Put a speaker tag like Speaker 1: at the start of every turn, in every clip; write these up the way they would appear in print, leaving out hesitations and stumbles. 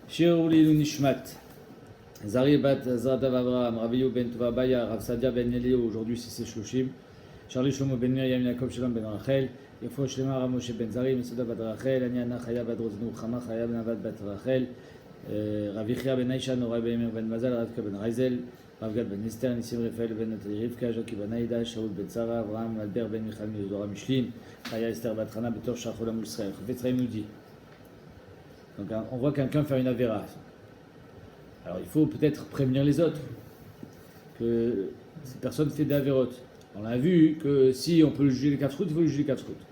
Speaker 1: Shirouli Nishmat, Zari Bat Zadav Abraham, Raviou Ben Tovabaya, Rav Sadia Ben Elio, aujourd'hui c'est Shloshim, Charlie Shlomo Ben Miriam Yaakov Shalom Ben Rachel, Yafo Shlema Ramoshe Ben Zari, Mesuda Bat Rachel, Aniana Chaya Bat Roznu, Chama Chaya Ben Avad Bat Rachel, Ravichia Ben Aisha, Nora Ben Emir Ben Mazal, Ravka Ben Raizel, Ravgad Ben Esther, Nissim Raphaël Ben Nathalie Rivka, Jacques Ben Aïda, Shaoul Ben Sarah, Abraham, Albert Ben Michal Mizora Mishlim, Chaya Esther Bat Rana, Betor Shacholam Israël. Chafetz Chaim nous dit. Donc on voit quelqu'un faire une avéra. Alors il faut peut-être prévenir les autres que cette personne fait des avérotes. On a vu que si on peut juger les 4 routes, il faut le juger les 4 routes.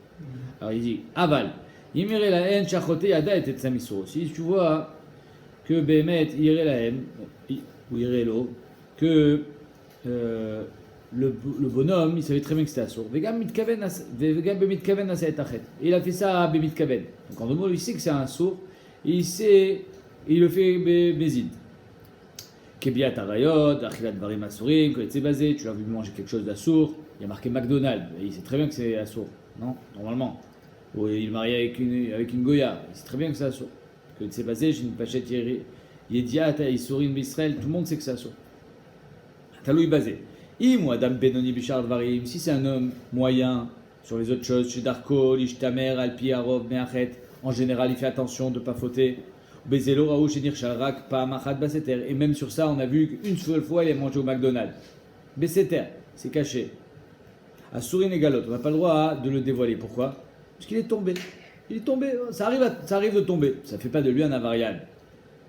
Speaker 1: Alors il dit aval. Yimere la haine, chachote yada et etsamisuro. Si tu vois que Bémet irait la haine, ou irait l'eau, que le bonhomme, il savait très bien que c'était assour. Vegam bemitkaven asa et achet. Il a fait ça à bemitkaven. Donc en deux mots, il sait que c'est un assour. Il le fait bézid. Kebiat arayot, achilat varim asurim, quand il s'est basé, tu l'as vu manger quelque chose d'assour, il y a marqué McDonald's, il sait très bien que c'est assour, non? Normalement. Ou il est marié avec une goya, il sait très bien que c'est assour. Quand il s'est basé, j'ai une pachette yediat, isurim b'Israël, tout le monde sait que c'est assour. Talou basé. Im ou Adam Benoni Bichard Varim, si c'est un homme moyen sur les autres choses, chez Darko, Lishtamer, Alpi, Arov, Meachet, en général, il fait attention de ne pas fauter. Bezelo, Raou, Chénir, Shalrak, pas Machat, Basseter. Et même sur ça, on a vu qu'une seule fois, il est mangé au McDonald's. Basseter, c'est caché. À Sourine et Galot, on n'a pas le droit de le dévoiler. Pourquoi? Parce qu'il est tombé. Il est tombé, ça arrive de tomber. Ça ne fait pas de lui un avarial.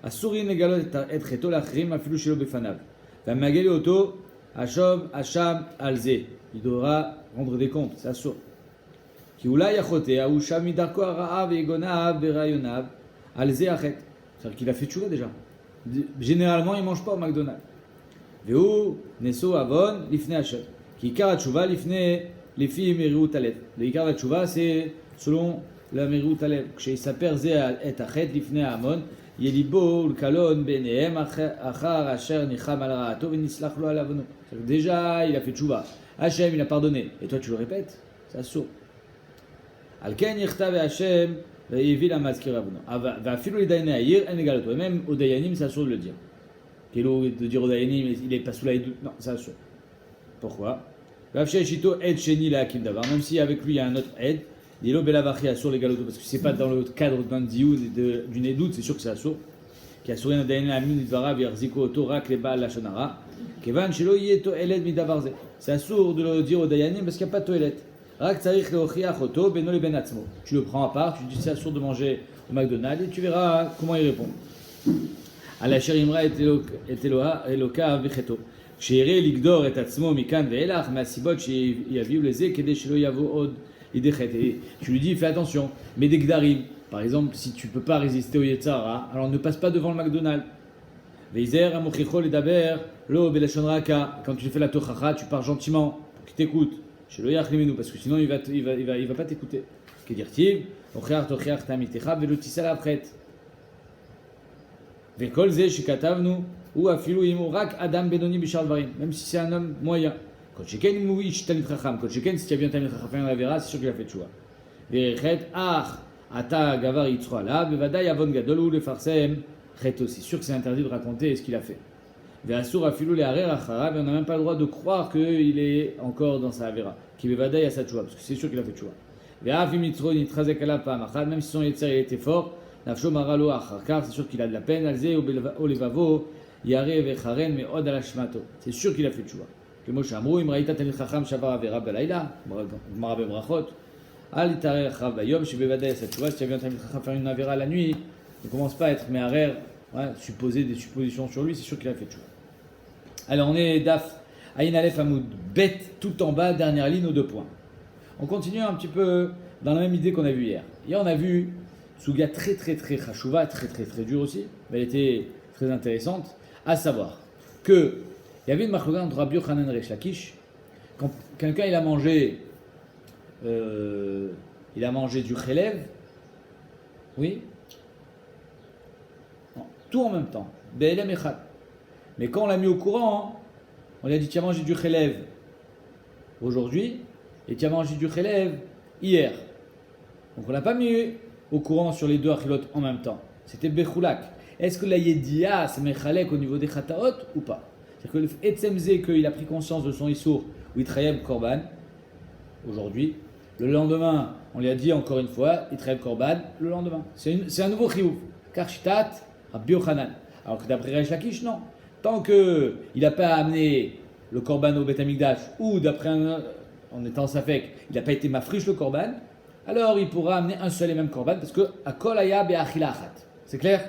Speaker 1: À Sourine et Galot, être eto lachrim, afilou shelo befanav. Va mageli auto, Hachom, Hacham, Alze. Il devra rendre des comptes, c'est assourd. C'est-à-dire qu'il a fait tchouva déjà. Généralement, il ne mange pas au McDonald's. Veu neso avon lifne Hashem. Ki ikar tchouva lifne lefi meriut alev. Le ikar tchouva c'est selon la meriut alev. Chez saper ze et achet lifne amon yelibo l'kalon benehem achar asher nicham al ra'ato v'nislach lo al avono. Déjà, il a fait tchouva. Hashem, il a pardonné. Et toi, tu le répètes? C'est assourd. Alken yirtav Hashem yevil amaskir avno. Va'afilu lidayne ayir en egalato. Et même au dayanim, c'est assourd de le dire. Kélo de dire au dayanim, il est pas sous la doute. Non, c'est assourd. Pourquoi? Va'afshay shito ed sheni la akim davar. Même si avec lui il y a un autre ed, il est belavachi assourd les galoto parce que c'est pas dans le cadre d'un dioun d'une édoute, c'est sûr que c'est assourd. Qui a souri un dayanim amin idvara virziko otorak leba la shonara. Kevan shelo yeto eled midavarze. C'est assourd de le dire au dayanim parce qu'il n'y a pas de toilette. Tu le prends à part, tu dis c'est assourd de manger au McDonald's et tu verras comment il répond. La sherimra et eloka vicheto. Chéri ligdor et atzmo mikan ve'elach masibot yaviu leze kede shelo yavo od idechet. Tu lui dis fais attention, mais des gdarim. Par exemple, si tu peux pas résister au yetzara, alors ne passe pas devant le McDonald's. Veizer amochicho ledaber lo belashon raka. Quand tu fais la tochacha, tu pars gentiment pour qu'il t'écoute. Parce que sinon il va pas t'écouter. Que dire-t-il? Même si c'est un homme moyen. Si tu as bien Talmid Chacham, c'est sûr qu'il a fait tchouva. C'est sûr que c'est interdit de raconter ce qu'il a fait. Et on n'a même pas le droit de croire qu'il est encore dans sa avera. Qui bevadaï à sa tchouva, parce que c'est sûr qu'il a fait tchouva. Même si son yetzer il était fort, c'est sûr qu'il a de la peine. C'est sûr qu'il a fait tchouva. Que Moshe Amrou, Imraïta Talmid Chacham Shavar Avera Belaïla, Marabe Brachot, Al Itarer Chav Bayom, chez bevadaï à sa tchouva. Si tu as bien Talmid Chacham faire une avera la nuit, ne commence pas à être méharer, supposer des suppositions sur lui, c'est sûr qu'il a fait tchouva. Alors on est Daf Ayin Aleph Hamoud Bet tout en bas, dernière ligne aux 2 points. On continue un petit peu dans la même idée qu'on a vu hier. Hier on a vu Souga très chachouva, très dur aussi, mais elle était très intéressante, à savoir que il y avait une marloga entre Rabbi Yochanan et Resh Lakish. Quand quelqu'un il a mangé du chelev, oui, non, tout en même temps, Be'elem Echad. Mais quand on l'a mis au courant, on lui a dit tu as mangé du chelev aujourd'hui et tu as mangé du chelev hier. Donc on l'a pas mis au courant sur les 2 achilot en même temps. C'était bechoulak. est-ce que la Yedia, c'est Mechalek au niveau des Khataot ou pas? C'est-à-dire que le Etzemze, qu'il a pris conscience de son Issour, ou Itrayem Korban, aujourd'hui, le lendemain, on lui a dit encore une fois, Itrayem Korban, le lendemain. C'est un nouveau Chiyuv. Karchitat, Rabbi Yochanan. Alors que d'après Reish Lakish, non. Tant qu'il n'a pas amené le Korban au Beth Amikdash, ou d'après en étant Safek, il n'a pas été mafrish le Korban, alors il pourra amener un seul et même Korban, parce que Akol Aya Be'achila Achat. C'est clair?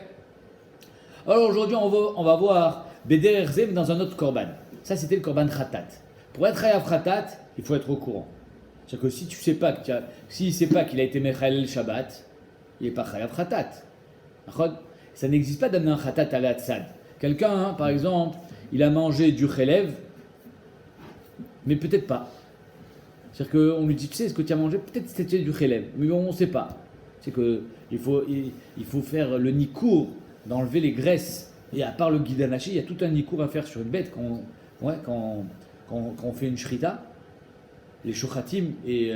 Speaker 1: Alors aujourd'hui, on va voir Beder Zem dans un autre Korban. Ça, c'était le Korban Khatat. Pour être Hayav Khatat, il faut être au courant. C'est-à-dire que si tu sais pas s'il ne sait pas qu'il a été Mechal le Shabbat, il n'est pas Hayav Khatat. Ça n'existe pas d'amener un Khatat à la Tzad. Quelqu'un, par exemple, il a mangé du Chelev, mais peut-être pas. C'est-à-dire qu'on lui dit, tu sais, ce que tu as mangé, peut-être c'était du Chelev, mais on ne sait pas. C'est qu'il faut faire le Nikour, d'enlever les graisses. Et à part le Guidanaché, il y a tout un Nikour à faire sur une bête quand on fait une Shrita. Les Shochatim et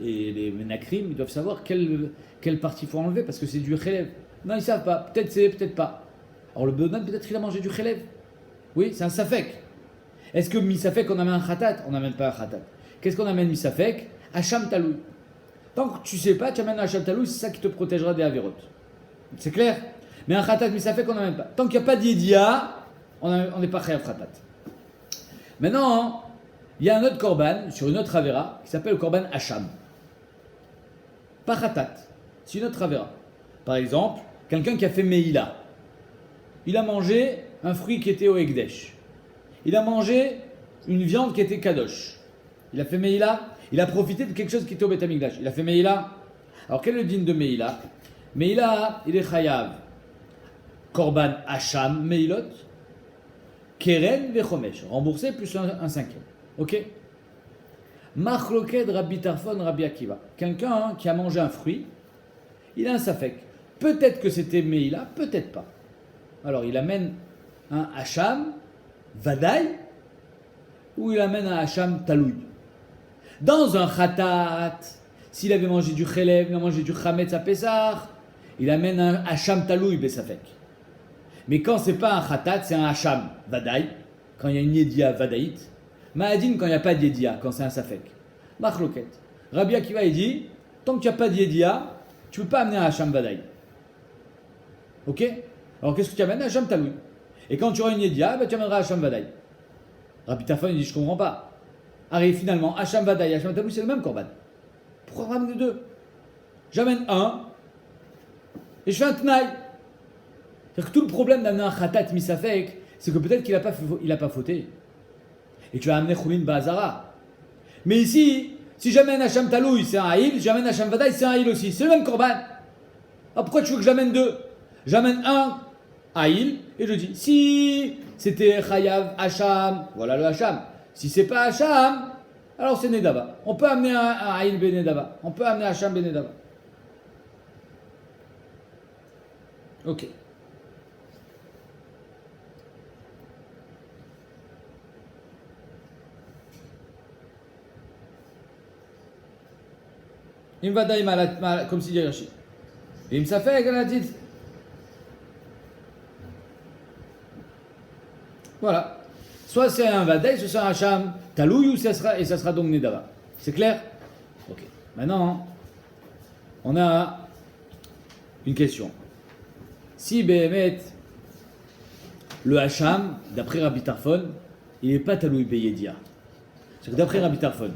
Speaker 1: les Menakrim, ils doivent savoir quelle partie il faut enlever, parce que c'est du Chelev. Non, ils ne savent pas. Peut-être c'est, peut-être pas. Alors le Benan, peut-être qu'il a mangé du Chelev. Oui, c'est un Safek. Est-ce que mi-Safek, on amène un Khatat? On n'amène pas un Khatat. Qu'est-ce qu'on amène mi-Safek? Hacham Taloui. Tant que tu ne sais pas, tu amènes un Hacham Taloui, c'est ça qui te protégera des Averot. C'est clair? Mais un Khatat mi-Safek, on n'amène pas. Tant qu'il n'y a pas d'Yedia, on n'est pas Chayav Khatat. Maintenant, il y a un autre Korban, sur une autre Avera, qui s'appelle le Korban Hacham. Pas Khatat, c'est une autre Avera. Par exemple, quelqu'un qui a fait Meïla. Il a mangé un fruit qui était au Ekdesh. Il a mangé une viande qui était Kadosh. Il a fait Meïla. Il a profité de quelque chose qui était au Beth Amikdash. Il a fait Meïla. Alors quel est le din de Meïla? Meïla, il est Chayav. Korban Hacham Meïlot. Keren Vechomesh. Remboursé plus un cinquième. Ok? Machloked Rabbi Tarfon Rabbi Akiva. Quelqu'un qui a mangé un fruit, il a un safek. Peut-être que c'était Meïla, peut-être pas. Alors il amène un Hacham Vadaï ou il amène un Hacham Taloui. Dans un Khatat, s'il avait mangé du Chelev, il a mangé du Chametz à Pessah, il amène un Hacham Taloui Besafek. Mais quand c'est pas un Khatat, c'est un Hacham Vadaï, quand il y a une Yedia Vadaït. Ma'adin quand il n'y a pas de Yedia, quand c'est un Safek. Machloket. Rabbi Akiva il dit, tant qu'il n'y a pas de Yedia, tu ne peux pas amener un Hacham Vadaï. Ok? Alors qu'est-ce que tu amènes? Un Hacham Taloui. Et quand tu auras une Yedia, tu amèneras un Hacham Vadaï. Rabbi Tarfon il dit, je ne comprends pas. Arrive finalement, Hacham Vadaï, Hacham Taloui, c'est le même Korban. Pourquoi ramener deux? J'amène un, et je fais un Tnaï. C'est-à-dire que tout le problème d'amener un Khatat Misafek, c'est que peut-être qu'il n'a pas fauté. Et tu vas amener Choulin Bazara. Mais ici, si j'amène Hacham Taloui, c'est un Haïl, j'amène Hacham Vadaï, c'est un Haïl aussi. C'est le même Korban. Alors pourquoi tu veux que j'amène deux? J'amène un Haïl, et je dis, si c'était Chayav Hacham, voilà le Hacham. Si c'est pas Hacham, alors c'est Nedava. On peut amener un Haïl Ben Nedava. On peut amener Hacham Ben Nedava. Ok. Il me va d'ailleurs comme si dit Rashi. Et il me s'affaire qu'elle a dit. Voilà. Soit c'est un Vadaï, soit c'est un Hacham Taloui, et ça sera donc Nedava. C'est clair? Ok. Maintenant, on a une question. Si Behemet, le Hacham, d'après Rabbi Tarfon, il n'est pas Taloui Beyedia. C'est que d'après Rabbi Tarfon,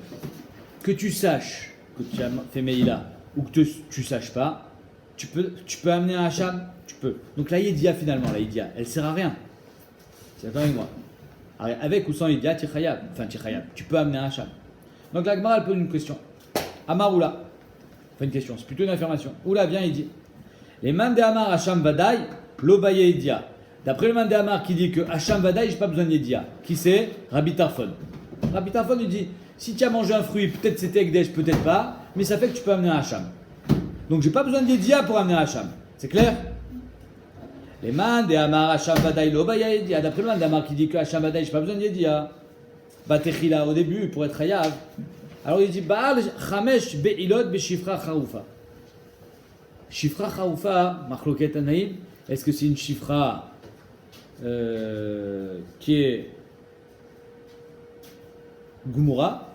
Speaker 1: que tu saches que tu as fait Meïla ou que tu ne saches pas, tu peux amener un Hacham, tu peux. Donc la Yedia finalement, la Yedia, elle ne sert à rien. C'est d'accord avec moi? Avec ou sans Yedia, tu peux amener un Hacham. Donc la Gemara elle pose une question. Amar Oula, enfin une question, c'est plutôt une affirmation. Oula vient et dit, les man de Amar Hacham Vadaï, l'Obaye Yedia. D'après le man de Amar qui dit que Hacham Vadaï, j'ai pas besoin de Yedia. Qui c'est? Rabbi Tarfon. Rabbi Tarfon il dit, si tu as mangé un fruit, peut-être c'était Ekdesh, peut-être pas, mais ça fait que tu peux amener un Hacham. Donc j'ai pas besoin de Yedia pour amener un Hacham. C'est clair? Les man de Amar Hacham Vadaï l'Obaye Yedia. D'après le man de Amar qui dit que Hacham Vadaï, j'ai pas besoin de Yedia. Batechila au début pour être Hayav. Alors il dit Baal Chamesh Be'ilot Be'shifra Chaoufa. Shifra Chaoufa, Machloket Anaïm, est-ce que c'est une chifra qui est Gumura,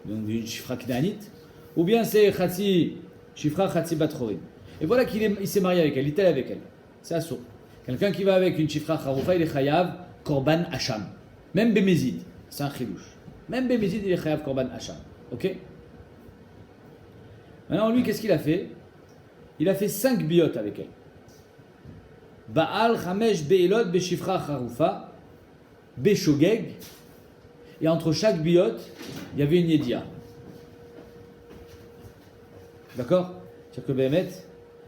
Speaker 1: donc une chifra knaanite, ou bien c'est Khatsi, chifra Khatsi Batrorim. Et voilà qu'il s'est marié avec elle, il était avec elle. C'est assourd. Quelqu'un qui va avec une chifra Kharoufa, il est chayav Korban Hacham. Même Bémézid, c'est un chilouche. Même Bémézid, il est chayav Korban Hacham. Ok? Maintenant, lui, qu'est-ce qu'il a fait? Il a fait 5 biotes avec elle. Baal, Chamesh, Be'elot, Beshifra, Kharoufa, Beshogeg. Et entre chaque biote, il y avait une yedia. D'accord? C'est-à-dire que Béhémet,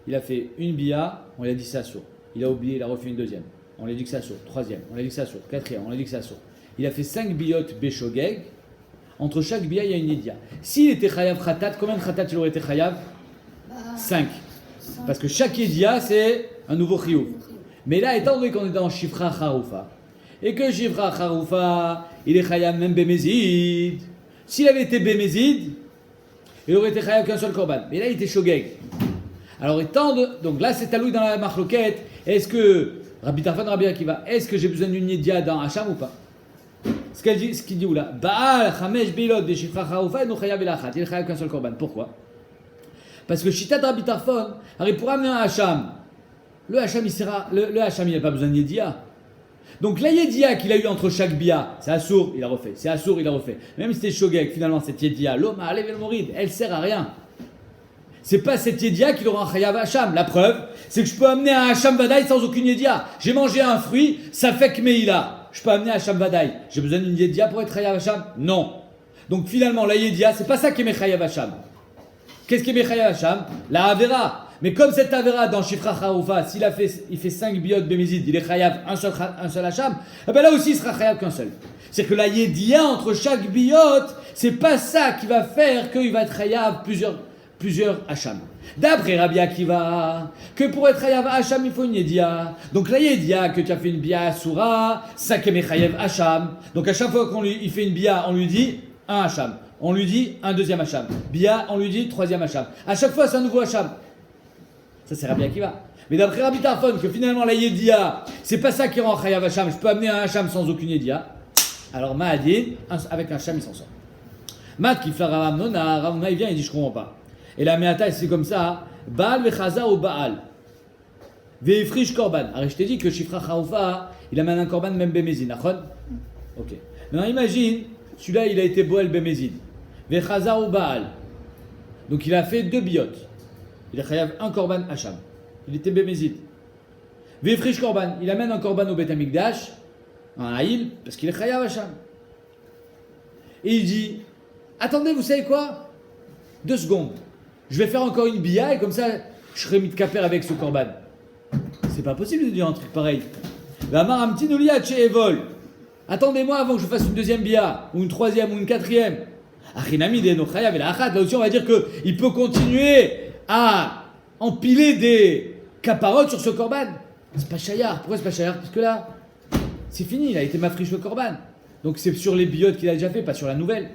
Speaker 1: il a fait une bia, on lui a dit ça sur. Il a oublié, il a refait une deuxième. On lui a dit que ça sur. Troisième, on lui a dit que ça sur. Quatrième, on lui a dit que ça sur. Il a fait 5 biotes Beshogeg. Entre chaque bia, il y a une yedia. S'il était chayav khatat, combien de khatat il aurait été chayav? 5. Parce que chaque yedia, c'est un nouveau chiyuv. Mais là, étant donné qu'on est dans Shifra Charoufa, et que Shifra Charoufa, il est chayav même Bémézid. S'il avait été Bémézid, il aurait été chayav qu'un seul korban. Mais là, il était shogeg. Alors, donc là, c'est talouille dans la marloquette. Est-ce que, Rabbi Tarfon, Rabbi Akiva, est-ce que j'ai besoin d'une yedia dans Hacham ou pas? Ce qu'il dit où là? Baal, Chamesh, Beilot, de Shifra Charoufa, et nous chayav el achat. Il est chayav qu'un seul korban. Pourquoi? Parce que Shitat Rabbi Tarfon, alors pour amener un Hacham, le Hacham il n'a pas besoin de Yedia. Donc la Yedia qu'il a eu entre chaque bia, c'est Assour, il a refait. C'est Assour, il a refait. Même si c'était Shogeg, finalement cette Yedia, l'homme a enlevé le morid, elle sert à rien. C'est pas cette Yedia qui aura un Chayav Hacham. La preuve, c'est que je peux amener un Hacham Vadaï sans aucune Yedia. J'ai mangé un fruit, ça fait que Meïla. Je peux amener un Hacham Vadaï. J'ai besoin d'une Yedia pour être Chayav Hacham? Non. Donc finalement, la Yedia, c'est pas ça qui est Chayav Hacham. Qu'est-ce qui est Chayav Hacham? La Avera. Mais comme cette Avera dans Shifra Charoufa, il fait 5 biotes Bémézid, il est Chayav un seul Hacham, eh ben là aussi il sera Chayav qu'un seul. C'est-à-dire que la Yedia entre chaque biote, c'est pas ça qui va faire qu'il va être Chayav plusieurs Hacham. D'après Rabbi Akiva, que pour être Chayav Hacham, il faut une Yedia. Donc la Yedia que tu as fait une bia Asura, ça qui est Chayav Hacham. Donc à chaque fois il fait une bia, on lui dit un Hacham. On lui dit un deuxième Hacham. Bia, on lui dit troisième Hacham. À chaque fois, c'est un nouveau Hacham. Ça, c'est Rabbi Akiva. Mais d'après Rabbi Tarfon, que finalement la Yedia, c'est pas ça qui rend Chayav Hacham. Je peux amener un Hacham sans aucune Yedia. Alors, Ma'adin, avec un Hacham, il s'en sort. Mat qui fait Ravamnona, Ravamnona, il vient, il dit je comprends pas. Et la Meata, c'est comme ça. Baal vechaza ou Baal. Veifrish korban. Alors, je t'ai dit que Shifra Chaoufa, il amène un korban même Bémézid. Nachon? Ok. Maintenant, imagine, celui-là, il a été Boel Bémézid. Vechaza ou Baal. Donc, il a fait 2 biotes. Il a chayav un korban Hacham. Il était Bémézid. Veifrish korban. Il amène un korban au Beth Amikdash, un Haïl, parce qu'il est chayav Hacham. Et il dit, attendez, vous savez quoi? 2 secondes. Je vais faire encore une bia et comme ça, je serai mis de caper avec ce korban. C'est pas possible de dire un truc pareil. La maramtinoulia chez Evol. Attendez-moi avant que je fasse une deuxième bia, ou une troisième, ou une quatrième. Achinami de Nochayav et la Achat. Là aussi, on va dire qu'il peut continuer à empiler des caparottes sur ce korban. C'est pas chayar. Pourquoi c'est pas chayar? Parce que là, c'est fini, il a été mafriche le korban. Donc c'est sur les biotes qu'il a déjà fait, pas sur la nouvelle.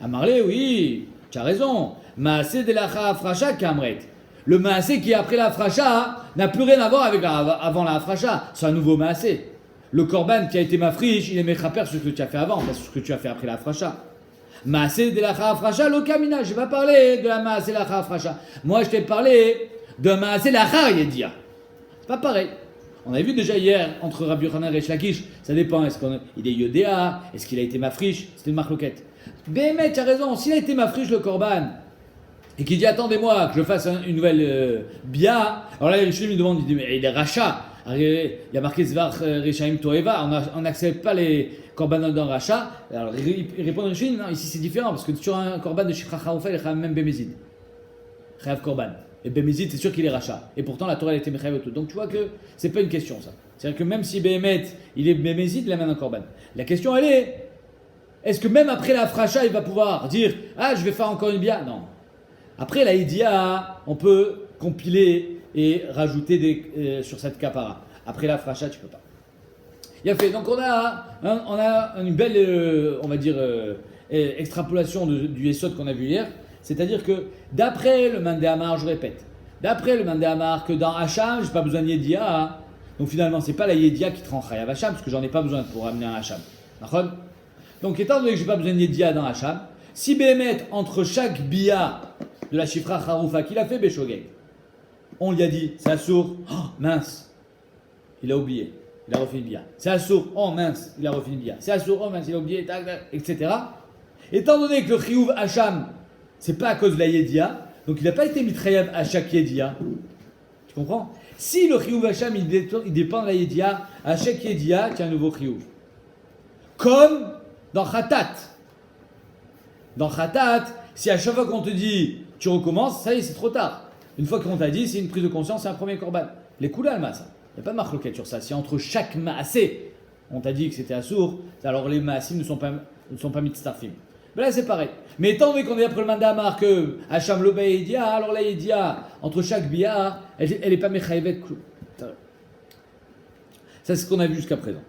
Speaker 1: Amarlé, oui, tu as raison. Maasé de la Afracha Kamret. Le Maasé qui est après la Afracha n'a plus rien à voir avec avant la Afracha. C'est un nouveau Maasé. Le korban qui a été mafriche, il est mechaper sur ce que tu as fait avant, pas sur ce que tu as fait après la Afracha. Maasé de la Afracha, le Kamina. Je vais pas parler de la Maasé de la Afracha. Moi, je t'ai parlé de Maasé de la Yedia. C'est pas pareil. On a vu déjà hier entre Rabbi Yochanan et Reish Lakish, ça dépend. Est-ce qu'il est Yodéa? Est-ce qu'il a été mafriche? C'était une marloquette. Bémet, tu as raison. S'il a été mafriche le korban et qu'il dit attendez-moi que je fasse une nouvelle bia, alors là, les Rishonim me demandent, il dit mais il est rachat. Il y a marqué Zvar Rechaim Toeva, on n'accepte pas les korbanot dans rachat. Alors il répond Rishonim, non, ici c'est différent parce que sur un korban de Shifra Chaoufa, il est même Bémézid. Chayav korban. Et Bémézid, c'est sûr qu'il est rachat. Et pourtant, la Torah, elle était Mechayav et tout. Donc tu vois que c'est pas une question, ça. C'est-à-dire que même si Béhémet, il est Bémézid, il amène un korban. La question, elle est-ce que même après la fracha, il va pouvoir dire ah, je vais faire encore une bia? Non. Après la idia, on peut compiler et rajouter sur cette kapara. Après la fracha, tu peux pas. Il a fait. Donc on a une belle, on va dire, extrapolation du Yesod qu'on a vu hier. C'est-à-dire que d'après le Mandé Amar, je répète, D'après le Mandé Amar, que dans Hacham, j'ai pas besoin de Yedia. Donc finalement, c'est pas la Yedia qui te rend Chayav Hacham, parce que j'en ai pas besoin pour amener un Hacham. D'accord? Donc étant donné que j'ai pas besoin de Yedia dans Hacham, si Béhémet, entre chaque Bia de la Shifra Haroufa qu'il a fait Béchogeg, on lui a dit, c'est Assour, oh mince, il a oublié, il a refait une Bia. C'est Assour, oh mince, il a refait une Bia. C'est Assour, oh mince, il a oublié, tac, tac, etc. Étant donné que le Chiyuv Hacham, c'est pas à cause de la Yedia, donc il n'a pas été mitrayav à chaque Yedia. Tu comprends? Si le Chiyuv Hacham il dépend de la Yedia, à chaque Yedia, tu as un nouveau Chiyuv. Comme dans Khatat. Dans Khatat, si à chaque fois qu'on te dit tu recommences, ça y est, c'est trop tard. Une fois qu'on t'a dit, c'est une prise de conscience, c'est un premier korban. Les coulées alma, ça. Il n'y a pas de marloquette sur ça. Si entre chaque maasé, on t'a dit que c'était assour, alors les maasim ne sont pas mitzarfim. Mais là, c'est pareil. Mais étant donné qu'on est après le mandamar que Hacham Loba Yedia, alors la Yedia, entre chaque bia, elle n'est pas mechayevet klou. Ça, c'est ce qu'on a vu jusqu'à présent.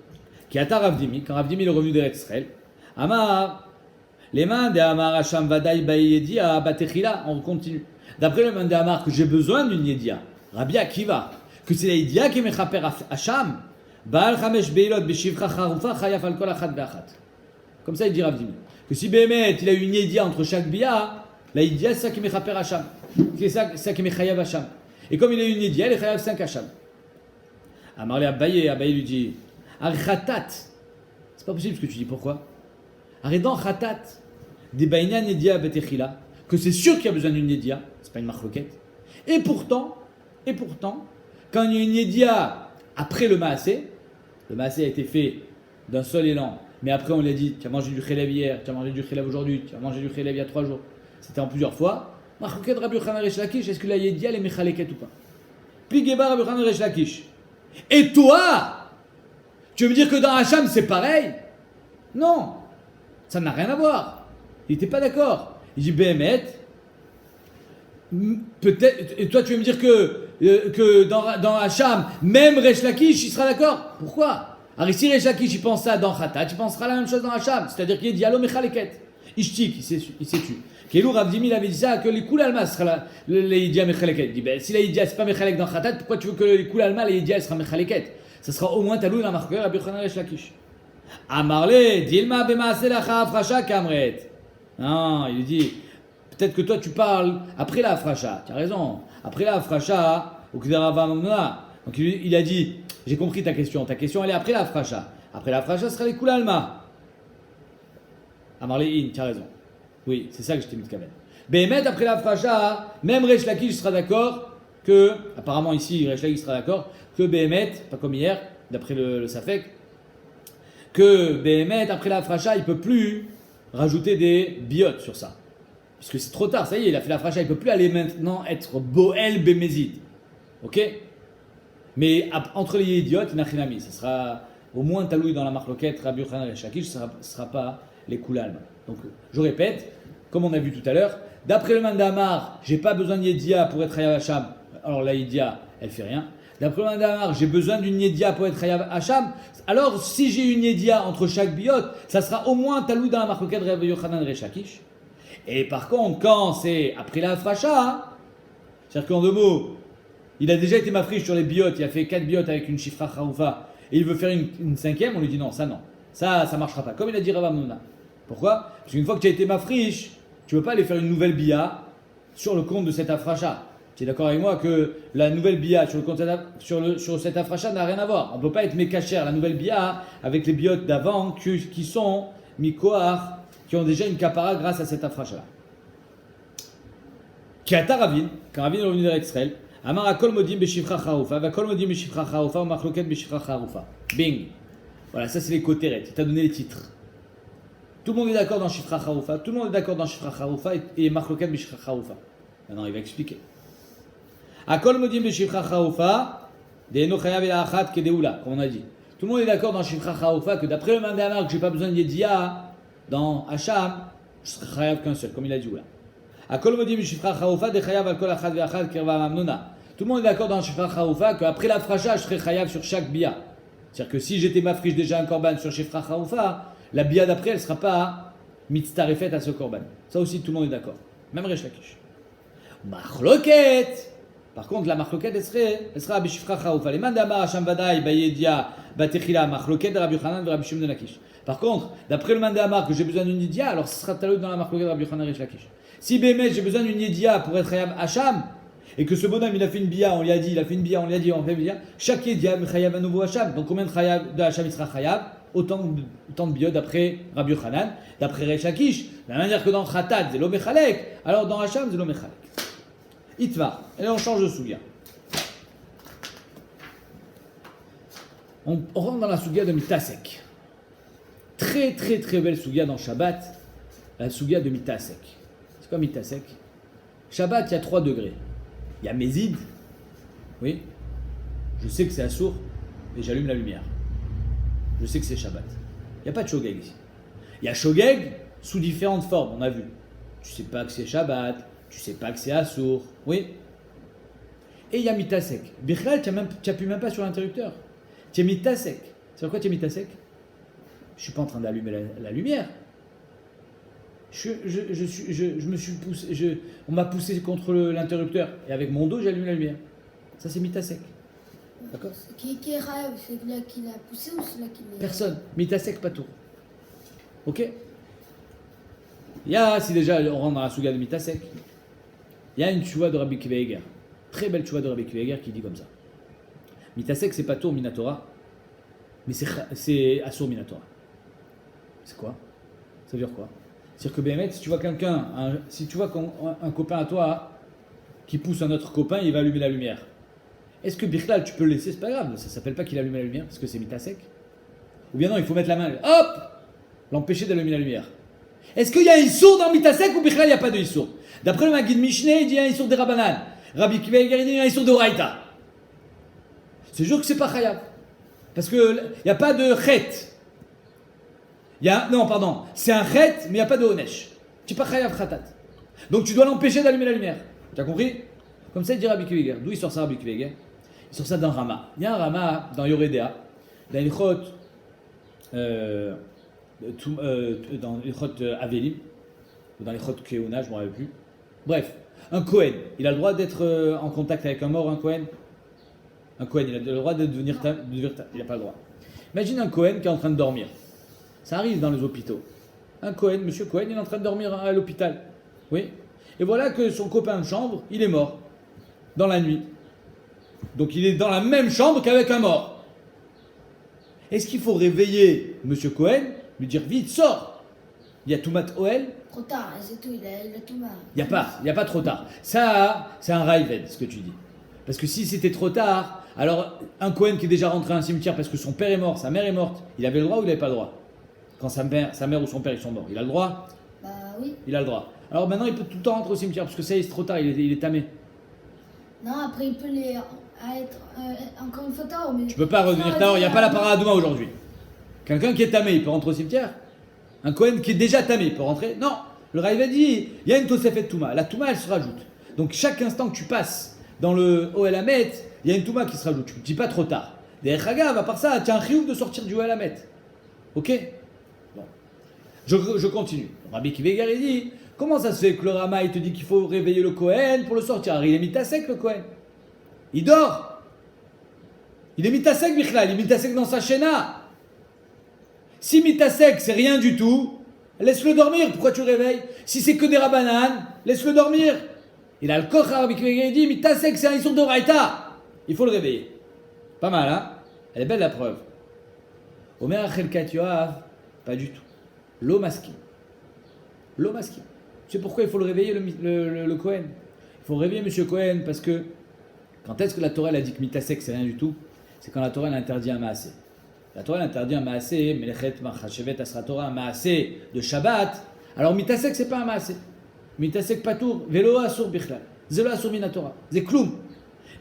Speaker 1: Qui a Ravdimi, quand Ravdimi est revenu d'Eretz Israël, Amar, les mains de Amar Hacham Vadaï Bayedia, Batechila, on continue. D'après le mandamar que j'ai besoin d'une Yedia, Rabbi Akiva, que c'est la Yedia qui est mechaper Hacham, Baal Chamesh Beilot Beshivcha Charufa Chayaf al Kol Achat Ve'achat. Comme ça, il dit Ravdimi. Que si Béhémet, il a une Yedia entre chaque Bia, la Yedia, c'est ça qui est Mechaper Hacham. C'est ça qui est Mechayav Hacham. Et comme il a une Yedia, il est Chayav 5 Hacham. Amarle Abaye lui dit Archatat. C'est pas possible ce que tu dis, pourquoi? Arrête dans Khatat, des Baïnan Yedia Betechila, que c'est sûr qu'il y a besoin d'une Yedia, c'est pas une marloquette. Et pourtant, quand il y a une Yedia après le Maasé a été fait d'un seul élan. Mais après, on lui a dit, tu as mangé du khelev hier, tu as mangé du khelev aujourd'hui, tu as mangé du khelev il y a 3 jours. C'était en plusieurs fois. Marloquet Rabbi Yochanan Resh Lakish, est-ce que la Yedia elle est mechaleket ou pas? Puis Geba Rabbi Yochanan Resh Lakish. Et toi, tu veux me dire que dans Hacham c'est pareil? Non, ça n'a rien à voir. Il n'était pas d'accord. Il dit Béhémet, peut-être. Et toi, tu veux me dire que dans Hacham, même Resh Lakish, il sera d'accord? Pourquoi? Alors ici, Resh Lakish, il pense ça dans Khatat, tu penseras la même chose dans Hacham. C'est-à-dire qu'il y a dialo mechaleket. Ishtik, il s'est tu. Kelou Ravdimi, il avait dit ça, que les Koul Alma sera les Yidia mechaleket. Il dit, ben, si la Yidia, c'est pas mechalek dans Khatat, pourquoi tu veux que les Koul Alma, la Yidia, elle sera mechaleket? Ça sera au moins talou dans la marque, Rabbi Yochanan Resh Lakish. Amarle, Dilma Bemaase Lacha Afrasha Kamret. Non, il dit, peut-être que toi tu parles après la Afrasha. Tu as raison. Après la Afrasha, au Kderava Mamna. Donc il a dit, j'ai compris ta question. Ta question elle est après la Afrasha. Après la Afrasha, ce sera les Koul Alma. Amarle In, tu as raison. Oui, c'est ça que je t'ai mis de Kamen. Béhémet, après la Afrasha, même Resh Lakish sera d'accord que, apparemment ici, Resh Lakish sera d'accord, que Béhémet, pas comme hier, d'après le Safek, que Béhémet, après la Afrasha, il ne peut plus rajouter des biotes sur ça. Parce que c'est trop tard, ça y est, il a fait la Afrasha, il ne peut plus aller maintenant être Boel Bémézid. Ok? Mais entre les idiotes, Nachinami, ça sera au moins taloui dans la marloquette, Rabbi Yochanan Resh Lakish, ce ne sera pas les Koulalm. Donc je répète, comme on a vu tout à l'heure, d'après le Mandamar, j'ai pas besoin de Yedia pour être Chayav Hacham. Alors la Yedia, elle fait rien. D'après le Mandamar, j'ai besoin d'une Yedia pour être Chayav Hacham. Alors si j'ai une Yedia entre chaque biot, ça sera au moins taloui dans la marloquette Rabbi Yochanan Resh Lakish. Et par contre, quand c'est après la Afrasha, c'est-à-dire qu'en 2 mots, il a déjà été mafriche sur les biotes, il a fait 4 biotes avec une Shifra Charoufa, et il veut faire une 5e, on lui dit non, ça marchera pas. Comme il a dit Rav Amnona. Pourquoi? Parce qu'une fois que tu as été mafriche, tu ne peux pas aller faire une nouvelle bia sur le compte de cette afracha. Tu es d'accord avec moi que la nouvelle bia sur le compte sur cette afracha n'a rien à voir. On ne peut pas être mékacher la nouvelle bia avec les biotes d'avant qui sont mikoar, qui ont déjà une kapara grâce à cette afracha-là. Kiata Ravin, quand Ravin est revenu d'Eretz Israël, Amar akol modim beshifra charoufa, vakol modim beshifra charoufa, ou machloket beshifra charoufa. Bing. Voilà, ça c'est les côtés. Il t'a donné les titres. Tout le monde est d'accord dans Shifra Charoufa, tout le monde est d'accord dans Shifra Charoufa et Machloket Beshifra Charoufa. Maintenant, il va expliquer. Akol modim Beshifra Charoufa, Deeno Chayav el Achat Kedeoula, comme on a dit. Tout le monde est d'accord dans Shifra Charoufa que d'après le Mandamar que j'ai pas besoin de Yedia dans Hacham, je serai Chayav qu'un seul, comme il a dit Oula. Akol modim Beshifra Charoufa, de Chayav al Kol Achat Ve'achat Kirva Mamnona. Tout le monde est d'accord dans Shifra Charoufa qu'après la Frasha, je serai Chayav sur chaque bia. C'est-à-dire que si j'étais mafriche déjà un korban sur Shifra Charoufa, la bia d'après, elle ne sera pas mitztarefet à ce korban. Ça aussi, tout le monde est d'accord. Même Resh Lakish. Machloket. Par contre, la machloket, elle sera bishifra chaoufa. Les mandamar, Hacham Vadaï, Bayedia, Batechila, machloket de Rabbi Yochanan, de Rabbi Shimon de Lakish. Par contre, d'après le mandamar que j'ai besoin d'une Yedia, alors ce sera talou dans la machloket de Rabbi Yochanan et Lakish. Si Bémet, j'ai besoin d'une Yedia pour être Hayab Hacham, et que ce bonhomme il a fait une bia, on lui a dit, il a fait une bia, on lui a dit, on fait une bia, chaque Yedia est Hayab à nouveau Hacham. Donc combien de Hacham il sera Hayab? Autant de biot d'après Rabbi Yochanan, d'après Reish Lakish. De la manière que dans Khatat, c'est l'Omechalek, alors dans Hacham, c'est l'Omechalek. Itvar. Et là, on change de souga. On rentre dans la souga de Mitasek. Très, très, très belle souga dans Shabbat. La souga de Mitasek. C'est quoi Mitasek? Shabbat, il y a 3 degrés. Il y a Mézid. Oui. Je sais que c'est Assour. Et j'allume la lumière. Je sais que c'est Shabbat. Il n'y a pas de Shogeg ici. Il y a Shogeg sous différentes formes, on a vu. Tu sais pas que c'est Shabbat. Tu sais pas que c'est Assour. Oui. Et il y a Mitasek. Bichlal, tu n'appuies même pas sur l'interrupteur. Tu es Mitasek. C'est quoi tu es Mitasek? Je ne suis pas en train d'allumer la lumière. Je me suis poussé. On m'a poussé contre l'interrupteur. Et avec mon dos, j'allume la lumière. Ça, c'est Mitasek. D'accord?
Speaker 2: Qui est Rav? C'est celui-là qui l'a poussé ou celui-là qui l'a...
Speaker 1: Personne. Mitasek, pas tout. Ok? Il y a, si déjà on rentre dans la souga de Mitasek, il y a une tchouva de Rabbi Akiva Eiger. Très belle tchouva de Rabbi Akiva Eiger qui dit comme ça. Mitasek, c'est pas tour Minatora, mais c'est Assour Minatora. C'est quoi? Ça veut dire quoi? C'est-à-dire que Béhémet, si tu vois quelqu'un, si tu vois un copain à toi qui pousse un autre copain, il va allumer la lumière. Est-ce que Birklal, tu peux le laisser? C'est pas grave, ça s'appelle pas qu'il allume la lumière parce que c'est Mitasek. Ou bien non, il faut mettre la main, hop, l'empêcher d'allumer la lumière. Est-ce qu'il y a un Issour dans Mitasek ou Birklal, il n'y a pas de Issour? D'après le Maguid Mishneh, il dit il y a un Issour de Rabbanan. Rabbi Akiva Eiger, il dit il y a un Issour de Oraïta. C'est sûr que c'est pas Chayab. Parce qu'il n'y a pas de Chet. Non, pardon, c'est un Chet, mais il n'y a pas de Onesh. Tu n'es pas Chayab Khatat. Donc tu dois l'empêcher d'allumer la lumière. Tu as compris? Comme ça, il dit Rabbi Akiva Eiger. D'où il sort ça, Rabbi Akiva Eiger? Il sort ça dans Rama. Il y a un Rama dans Yoredea, dans Ilchot Avelim, ou dans Ilchot Keuna, je ne me rappelle plus. Bref, un Kohen, il a le droit d'être en contact avec un mort, un Kohen? Un Kohen, il a le droit de devenir il n'a pas le droit. Imagine un Kohen qui est en train de dormir. Ça arrive dans les hôpitaux. Un Kohen, monsieur Kohen, il est en train de dormir à l'hôpital. Oui. Et voilà que son copain de chambre, il est mort. Dans la nuit. Donc il est dans la même chambre qu'avec un mort. Est-ce qu'il faut réveiller monsieur Cohen, lui dire vite, sors? Il y a Toumat Oel?
Speaker 2: Trop tard, c'est tout, il a tout marre.
Speaker 1: Il n'y a pas trop tard. Ça, c'est un raïved, ce que tu dis. Parce que si c'était trop tard, alors un Cohen qui est déjà rentré à un cimetière parce que son père est mort, sa mère est morte, il avait le droit ou il n'avait pas le droit? Quand sa mère ou son père ils sont morts, il a le droit?
Speaker 2: Bah oui.
Speaker 1: Il a le droit. Alors maintenant il peut tout le temps rentrer au cimetière parce que ça y est, c'est trop tard, il est tamé.
Speaker 2: Non, après il peut être encore une fois tard. Mais
Speaker 1: Tu peux pas revenir tard, il n'y a pas la paradouma aujourd'hui. Quelqu'un qui est tamé, il peut rentrer au cimetière? Un Cohen qui est déjà tamé, il peut rentrer? Non. Le Raïva dit, il y a une Tosefet Touma. La Touma, elle se rajoute. Donc chaque instant que tu passes dans le Oel Hamet, il y a une Touma qui se rajoute. Tu ne dis pas trop tard. Derrière Chagav, à part ça, tu as un chiouf de sortir du Oel Hamet. Ok? Bon. Je continue. Rabbi Akiva Eiger, il dit, comment ça se fait que le Rama, il te dit qu'il faut réveiller le Kohen pour le sortir? Il est mitasek, le Kohen. Il dort. Il est mitasek, Bichlal. Il est mitasek dans sa shéna. Si mitasek, c'est rien du tout, laisse-le dormir. Pourquoi tu le réveilles? Si c'est que des rabbanan, laisse-le dormir. Il a le koch, Rabbi Akiva Eiger, il dit, mitasek, c'est un issour de Raïta. Il faut le réveiller. Pas mal, hein? Elle est belle, la preuve. Omer Achelkat Yoav, pas du tout. L'eau masquée. L'eau masquée. Tu sais pourquoi il faut le réveiller, le Kohen? Il faut réveiller monsieur Kohen parce que quand est-ce que la Torah elle a dit que mitasek c'est rien du tout? C'est quand la Torah elle interdit un maasé. La Torah elle interdit un maasé, melechet machashevet asra Torah, un maasé de Shabbat. Alors mitasek c'est pas un maasé. Mitasek patour, velo asur bichlal. Zelo asur min Torah. C'est kloum.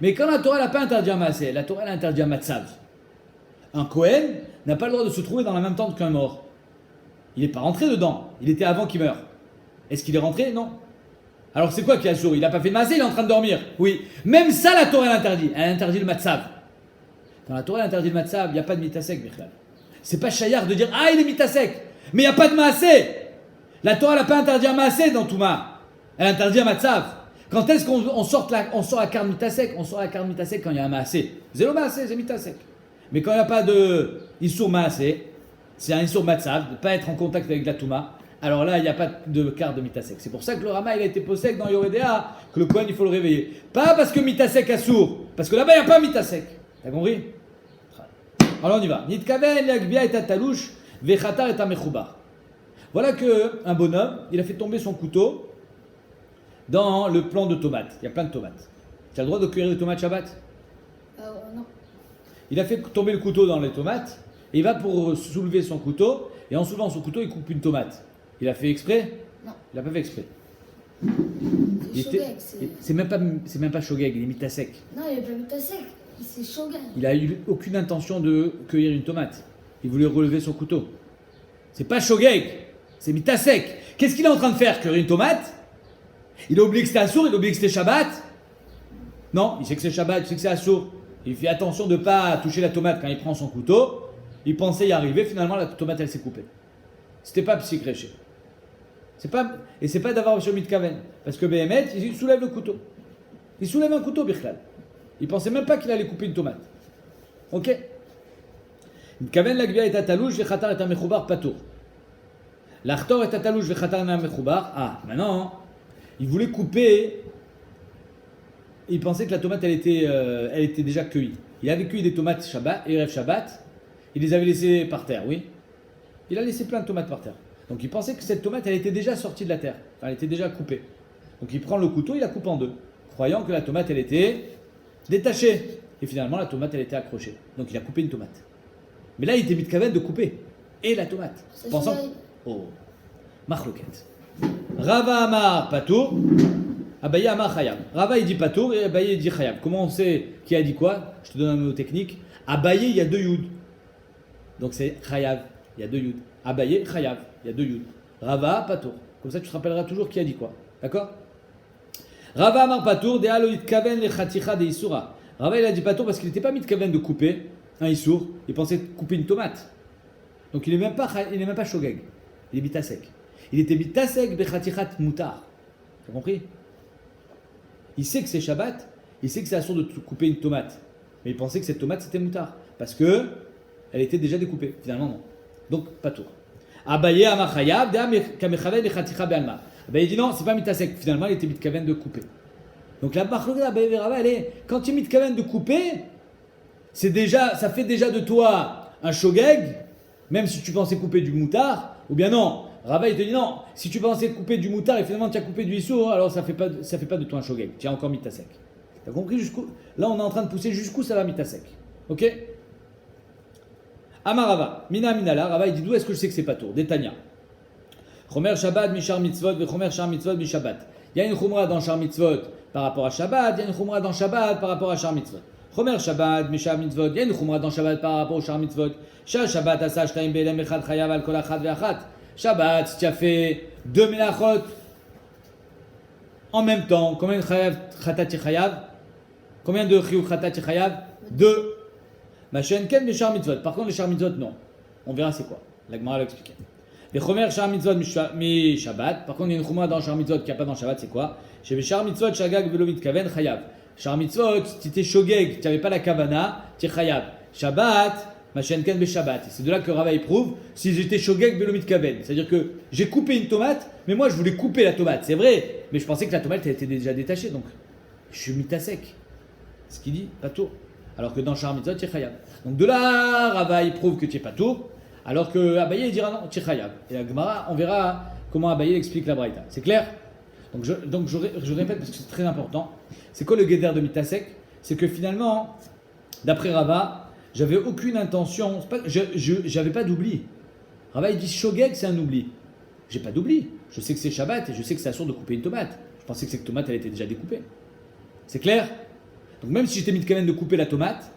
Speaker 1: Mais quand la Torah elle n'a pas interdit un maasé, la Torah elle a interdit un matzav. Un Kohen n'a pas le droit de se trouver dans la même tente qu'un mort. Il n'est pas rentré dedans. Il était avant qu'il meure. Est-ce qu'il est rentré? Non. Alors c'est quoi qui a souri? Il n'a pas fait de maasé, il est en train de dormir. Oui. Même ça, la Torah l'interdit. Elle interdit le matzav. Quand la Torah interdit le matzav, il n'y a pas de mitasek, Bichlal. C'est pas chayar de dire ah, il est mitasek. Mais il n'y a pas de maasé. La Torah n'a pas interdit un maasé dans Touma. Elle interdit un matzav. Quand est-ce qu'on sort la carte mitasek? On sort la carte mitasek quand il y a un maasé. Zélo maasé, c'est mitasek. Mais quand il n'y a pas de issour maasé, c'est un issour matzav, de ne pas être en contact avec la touma, alors là, il n'y a pas de carte de mitasek. C'est pour ça que le Rama, il a été posé dans Yoredea, que le Kohen, il faut le réveiller. Pas parce que mitasek a sourd, parce que là-bas, il n'y a pas mitasek. T'as compris? Alors on y va. Nitkaven, l'agbia et atalouche, vechatar et amechoubar. Voilà qu'un bonhomme, il a fait tomber son couteau dans le plant de tomates. Il y a plein de tomates. Tu as le droit de cueillir des tomates Shabbat?
Speaker 2: Non.
Speaker 1: Il a fait tomber le couteau dans les tomates, et il va pour soulever son couteau, et en soulevant son couteau, il coupe une tomate. Il a fait exprès?
Speaker 2: Non.
Speaker 1: Il n'a pas fait exprès.
Speaker 2: C'est shogeg.
Speaker 1: C'est même pas shogeg, il est mitasek.
Speaker 2: Non, il est pas mitasek. C'est shogeg.
Speaker 1: Il a eu aucune intention de cueillir une tomate. Il voulait relever son couteau. C'est pas shogeg, c'est mitasek. Qu'est-ce qu'il est en train de faire? Cueillir une tomate? Il a oublié que c'était assour, il a oublié que c'était Shabbat? Non, il sait que c'est Shabbat, il sait que c'est assour. Il fait attention de ne pas toucher la tomate quand il prend son couteau. Il pensait y arriver, finalement la tomate elle s'est coupée. C'était pas psychréché. C'est pas d'avoir sur mitkaven. Parce que Béhémet, il soulève le couteau. Il soulève un couteau, Birklal. Il pensait même pas qu'il allait couper une tomate. Ok? Mitkaven l'agvia est atalouche, vechatar est amechoubar patour. L'achtor est atalouche, vechatar est amechoubar. Ah, maintenant, il voulait couper. Il pensait que la tomate, elle était déjà cueillie. Il avait cueilli des tomates Shabbat, Erev Shabbat. Il les avait laissées par terre, oui. Il a laissé plein de tomates par terre. Donc il pensait que cette tomate, elle était déjà sortie de la terre. Enfin, elle était déjà coupée. Donc il prend le couteau, il la coupe en deux. Croyant que la tomate, elle était détachée. Et finalement, la tomate, elle était accrochée. Donc il a coupé une tomate. Mais là, il était mitkaven de couper. Et la tomate. Pensant... Oh, machloket. Rava Amar Patour. Abaye Amar Chayab. Rava il dit Patour et Abaye il dit Chayab. Comment on sait qui a dit quoi? Je te donne un mot technique. Abaye, il y a deux yud. Donc c'est Chayab. Il y a deux yud. Abaye, Chayab. Il y a deux yud. Rava, Patour. Comme ça tu te rappelleras toujours qui a dit quoi. D'accord? Rava Amar Patour, de Aloïd Kaven le Chaticha de Isura. Rava il a dit Patour parce qu'il n'était pas mis de Kaven de couper un Issour. Il pensait couper une tomate. Donc il n'est même pas shogeg. Il est mitasek. Il était mitasek bechatichat mutar. Tu as compris? Il sait que c'est Shabbat, il sait que c'est assour de couper une tomate. Mais il pensait que cette tomate c'était mutar. Parce que elle était déjà découpée. Finalement non. Donc pas tout. Abaye amachayab, kamechaven bechaticha be'alma. Abaye dit non, c'est pas mitasek. Finalement il était mitkaven de couper. Donc la marque Abaye verava, elle est, quand tu es mitkaven de couper, ça fait déjà de toi un shogeg, même si tu pensais couper du moutard, ou bien non. Rava il te dit non, si tu pensais couper du moutard et finalement tu as coupé du issour, alors ça fait pas de toi un shogeg, tu as encore mitasek. T'as compris jusqu'où? Là on est en train de pousser jusqu'où ça va mitasek. Ok? Amarava, mina minala, Rava il dit d'où est-ce que je sais que c'est pas tour? Détania. Chomer Shabbat mi shar mitzvot, ve chomer shar mitzvot mi Shabbat. Il y a une chumra dans shar mitzvot par rapport à Shabbat, il y a une chumra dans Shabbat par rapport à shar mitzvot. Chomer Shabbat mi shar mitzvot, il y a une chumra dans Shabbat par rapport au shar mitzvot. Shah Shabbat asa shtaim be'elem echad chayav al kol achad ve'achat. Shabbat, si tu as fait deux melachot en même temps, combien de khatati chayav? Combien de chiyuv khatati chayav? Deux. Machen ken les shar mitzvot. Par contre, les shar mitzvot, non. On verra c'est quoi. La Gemara l'a expliqué. Les chomer shar mitzvot mi Shabbat. Par contre, il y a une chumra dans shar mitzvot qu'il n'y a pas dans Shabbat, c'est quoi? Chez les shar mitzvot, shagag velo mitkaven chayav. Shar mitzvot, si tu étais shogeg, tu n'avais pas la kavana, tu es chayav. Shabbat, Machenken be Shabbat. C'est de là que Rava prouve si j'étais shogeg belomit kaven. C'est-à-dire que j'ai coupé une tomate, mais moi je voulais couper la tomate, c'est vrai, mais je pensais que la tomate elle était déjà détachée, donc je suis mitasek. Ce qu'il dit, pas tour. Alors que dans Shar Mitzvot, tu es chayav. Donc de là, Rava prouve que tu n'es pas tour, alors que Abaye il dira non, tu es chayav. Et la Gemara, on verra comment Abaye explique la Braïta. C'est clair? Donc je répète parce que c'est très important. C'est quoi le guéder de mitasek? C'est que finalement, d'après Rava, j'avais aucune intention, j'avais pas d'oubli. Rava il dit shogeg c'est un oubli. J'ai pas d'oubli. Je sais que c'est Shabbat et je sais que c'est assour de couper une tomate. Je pensais que cette tomate elle était déjà découpée. C'est clair? Donc même si j'étais mis quand même de couper la tomate,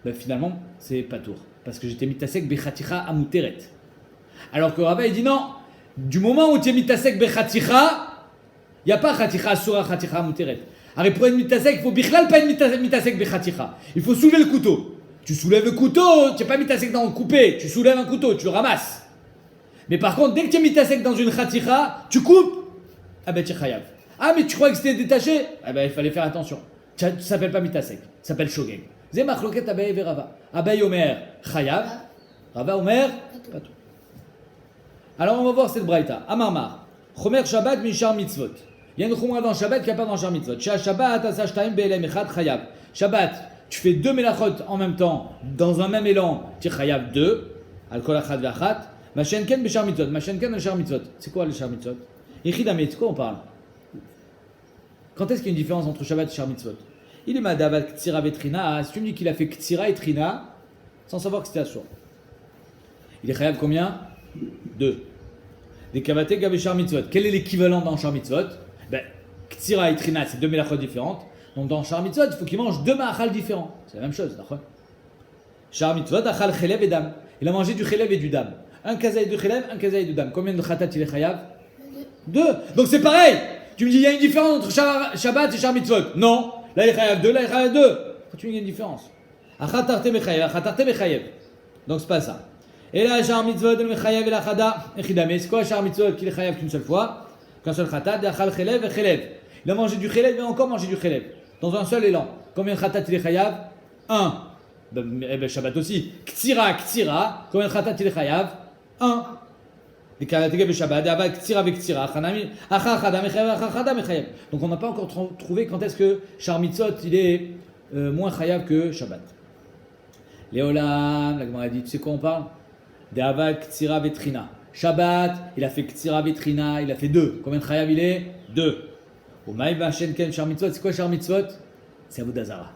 Speaker 1: ben finalement c'est pas tour. Parce que j'étais mitasek bechaticha amuteret. Alors que Rava il dit non, du moment où tu es mitasek bechaticha, il n'y a pas chaticha assoura chaticha amuteret. Alors pour être mitasek, il faut bichlal pas être mitasek bechaticha. Il faut soulever le couteau. Tu soulèves le couteau, tu n'es pas mitasek dans le coupé, tu soulèves un couteau, tu le ramasses. Mais par contre, dès que tu es mitasek dans une chaticha, tu coupes. Ah ben tu es chayav. Ah, mais tu crois que c'était détaché? Eh ben, il fallait faire attention. Ça ne s'appelle pas mitasek, ça s'appelle shogeg. Zé machloket Abaye ve Rava. Abaye Omer chayav, Rava Omer patou. Alors on va voir cette braïta. Amarmar, chomer Shabbat mishar mitzvot. Il y a une chumra dans Shabbat qui n'y a pas dans Shar mitzvot. Shah Shabbat asa shtaim be'elem echad chayav. Shabbat, tu fais 2 melachot en même temps, dans un même élan, tu chayav 2, al kol achad ve'achat. Mashenken b'shar mitzvot. Mashenken b'shar mitzvot. C'est quoi les Shar mitzvot? Ichidamé, de quoi on parle? Quand est-ce qu'il y a une différence entre Shabbat et Shar mitzvot? Il est madavat ktsira vetrina. Si tu me dis qu'il a fait ktsira et trina, sans savoir que c'était assour, il est chayav combien? 2. Des kavate gavé Shar mitzvot. Quel est l'équivalent dans Shar mitzvot? Ben, ktsira et trina, c'est 2 melachot différentes. Donc dans Shar mitzvot, il faut qu'il mange 2 ma'achal différents. C'est la même chose, d'accord? Shar mitzvot, achal chelev et dam. Il a mangé du chelev et du dam. Un kazaï de chelev, un kazaï de dam. Combien de khatat il est chayav? 2. Donc c'est pareil. Tu me dis, il y a une différence entre Shabbat et Shar mitzvot. Non. Là, il est chayav 2, là, il est chayav 2. Faut tu me dis, il y a une différence. Achatarte mechayev, achatarte mechayev. Donc c'est pas ça. Et là, Shar mitzvot, le mechayev et la chada, echidame. C'est quoi Shar mitzvot qu'il est chayav qu'une seule fois? Qu'un seul khatat, et achal chelev et chelev. Il a mangé du chelev et encore mangé du chelev. Dans un seul élan. Combien de khatat il est chayav? 1. Ben, Shabbat aussi. Ktira, ktira. Combien de khatat il est chayav? 1. Donc on n'a pas encore trouvé quand est-ce que Shar mitzvot il est moins chayav que Shabbat. Léolam, la Gemara dit, tu sais quoi on parle? D'Avad Ktsira Vetrina. Shabbat, il a fait Ktsira Vetrina, il a fait 2. Combien de chayav il est? 2. Au Maïba Shenken Shar mitzvot, c'est quoi Shar mitzvot? C'est Avodazara.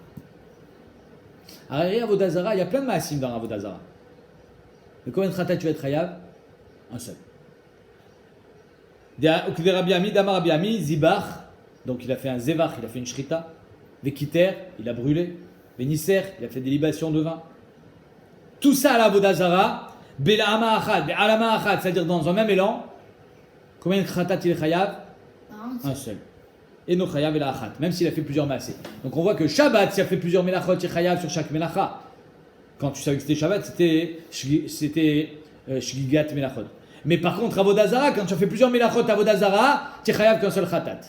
Speaker 1: Alors, Avodazara, il y a plein de maasim dans Avodazara. Mais combien de khatat tu vas être chayav? Un seul. Rabbi Ami, Damar Rabbi Ami, Zibach, donc il a fait un Zevach, il a fait une Shrita. Vekiter, il a brûlé. Venisser, il a fait des libations de vin. Tout ça à la Vodazara, Belama Achad, Be'alama Achad, c'est-à-dire dans un même élan. Combien de khatat il est chayav? Un seul. Et no chayav et la achat, même s'il a fait plusieurs massés. Donc on voit que Shabbat, s'il a fait plusieurs melachot, il est chayav sur chaque melacha. Quand tu savais que c'était Shabbat, c'était Shgigat melachot. Mais par contre, Avodazara, quand tu as fait plusieurs melachot Avodazara, tu es chayav qu'un seul khatat.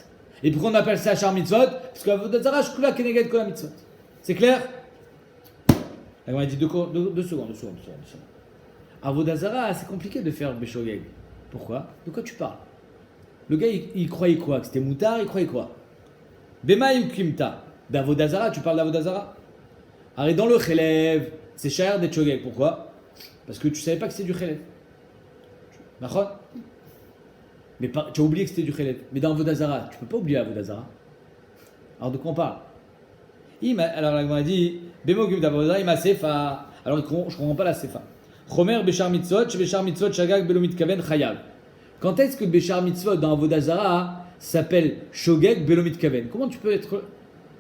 Speaker 1: Et pourquoi on appelle ça Shar mitzvot? Parce qu'Avodazara, shkula keneged kol mitzvot. C'est clair? On a dit 2 secondes. Avodazara, c'est compliqué de faire Beshogeg. Pourquoi? De quoi tu parles? Le gars, il croyait quoi? Que c'était moutard, il croyait quoi? Bemaï ou kimta? D'Avodazara, tu parles d'Avodazara? Alors, dans le chelev, c'est cher d'être shogeg. Pourquoi? Parce que tu savais pas que c'était du chelev. D'accord? Mais tu as oublié que c'était du chelev. Mais dans Avodazara, tu peux pas oublier Avodazara. Alors, de quoi on parle? Alors, la Gemara dit, Bemo kim d'Avodazara, ima sefa. Alors, je comprends pas la sefa. Chomer beshar mitzvot, beshar mitzvot, shagag belo mitkaven chayav. Quand est-ce que Béchar Mitzvot dans Avodazara s'appelle Shogeg Belomit Kaven? Comment tu peux être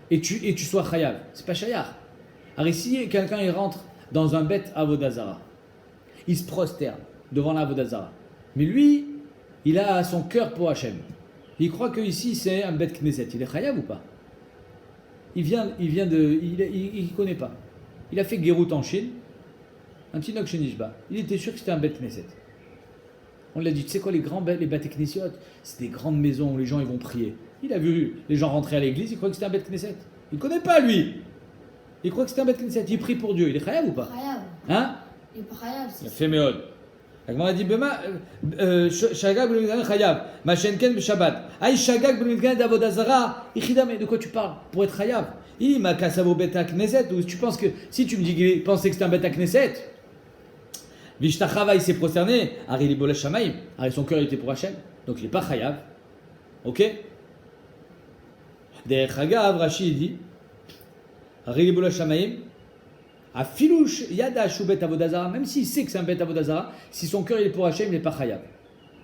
Speaker 1: et tu sois Chayav? C'est pas Shayar. Alors ici, quelqu'un il rentre dans un bête Avodazara, il se prosterne devant l'Avodazara, mais lui, il a son cœur pour Hachem. Il croit que ici c'est un bête Knesset. Il est Chayav ou pas? Il connaît pas. Il a fait Gérout en Chine, un Tinok Shenishba. Il était sûr que c'était un bête Knesset. On l'a dit, tu sais quoi, les bêtes Knesset, c'est des grandes maisons où les gens ils vont prier. Il a vu les gens rentrer à l'église, il croit que c'était un bête Knesset. Il ne connaît pas lui. Il croit que c'était un bête Knesset. Il prie pour Dieu. Il est chayav ou pas?
Speaker 2: Chayav.
Speaker 1: Hein?
Speaker 2: Il est pas chayav.
Speaker 1: Il a fait méod. La Gemara dit Shagag b'lemidkan chayav. Mashenken b'Shabbat. Aïe Shagag b'lemidkan d'Avodazara. Ichidame, de quoi tu parles? Pour être chayav. Il m'a kassavo bêta Knesset. Ou tu penses que si tu me dis qu'il pensait que c'était un bêta Knesset, Vishtachava, il s'est prosterné, Ari Libola Shamaim, Ari son cœur était pour Hachem, donc il n'est pas chayav. Ok? Derech Hagav, Rashi dit, Ari Libola Shamaim, a filouche yadash ou bet avodazara, même s'il sait que c'est un bet avodazara, si son cœur il est pour Hachem, il n'est pas chayav.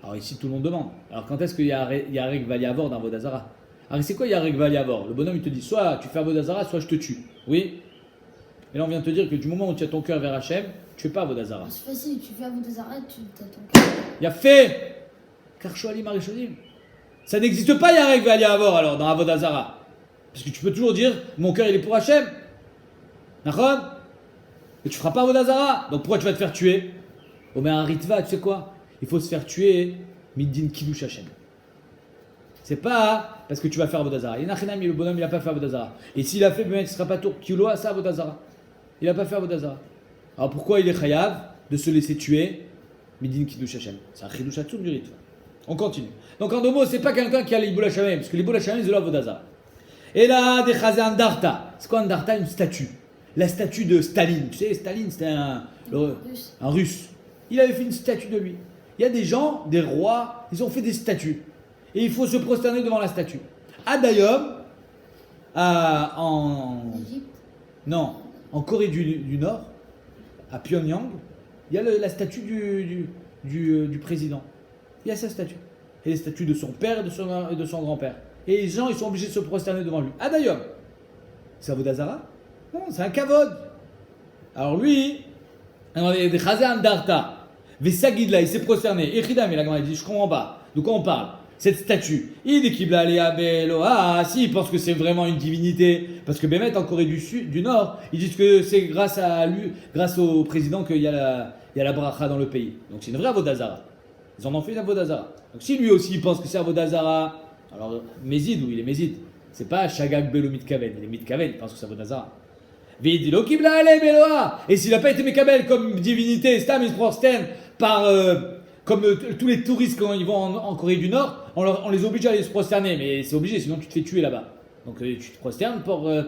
Speaker 1: Alors ici tout le monde demande, alors quand est-ce qu'il y a Reg Valiavor dans Avodazara? Alors c'est quoi Yareg Valiavor? Le bonhomme il te dit, soit tu fais Avodazara, soit je te tue. Oui? Et là on vient te dire que du moment où tu as ton cœur vers Hachem, tu fais pas Avodazara.
Speaker 2: C'est facile, tu fais Avodazara, tu as ton cœur.
Speaker 1: Il y a fait Karchoalim Arishonim. Ça n'existe pas Yareg Valiavor alors dans Avodazara. Parce que tu peux toujours dire mon cœur il est pour Hachem. D'accord? Et tu feras pas Avodazara. Donc pourquoi tu vas te faire tuer? Oh mais un ritva, tu sais quoi? Il faut se faire tuer Middin Kiddush Hachem. C'est pas parce que tu vas faire Avodazara. Il y en a un le bonhomme, il n'a pas fait Avodazara. Et s'il a fait, il ne sera pas tour. Kilo a ça Avodazara. Il n'a pas fait Avodazara. Alors pourquoi il est chayav de se laisser tuer Midin Kiddush Hashem. C'est un Kiddush Hatzum du rite. On continue. Donc en deux mots, c'est pas quelqu'un qui a l'Iboul Hashem, parce que l'Iboul Hashem, c'est l'Avodazara. Et là, des Chazé Andarta. C'est quoi Andarta? Une statue. La statue de Staline. Tu sais, Staline, c'était un Russe. Il avait fait une statue de lui. Il y a des gens, des rois, ils ont fait des statues. Et il faut se prosterner devant la statue. À Dayom, en Corée du Nord, à Pyongyang, il y a la statue du président. Il y a sa statue. Et les statues de son père et de son grand-père. Et les gens, ils sont obligés de se prosterner devant lui. À Dayom. C'est Avodazara? Non, c'est un kavod. Alors lui, des Chazé Andarta, Vesagidla, il s'est prosterné. Echidam, il a dit, je comprends pas. De quoi on parle? Cette statue, il dit qu'il si il pense que c'est vraiment une divinité, parce que Bémet en Corée du Nord, ils disent que c'est grâce à lui, grâce au président qu'il y a la bracha dans le pays. Donc c'est une vraie Avodazara. Ils en ont fait une Avodazara. Donc si lui aussi il pense que c'est Avodazara, alors Mézid, oui il est Mézid, c'est pas Shagag Belo Mitkaven, il est Mitkaven, il pense que c'est Avodazara. Vidilo Kibla Ale Beloa. Et s'il n'a pas été Mekabel comme divinité, Stam il se prosterne par comme tous les touristes quand ils vont en Corée du Nord, on les oblige à aller se prosterner, mais c'est obligé, sinon tu te fais tuer là-bas. Donc tu te prosternes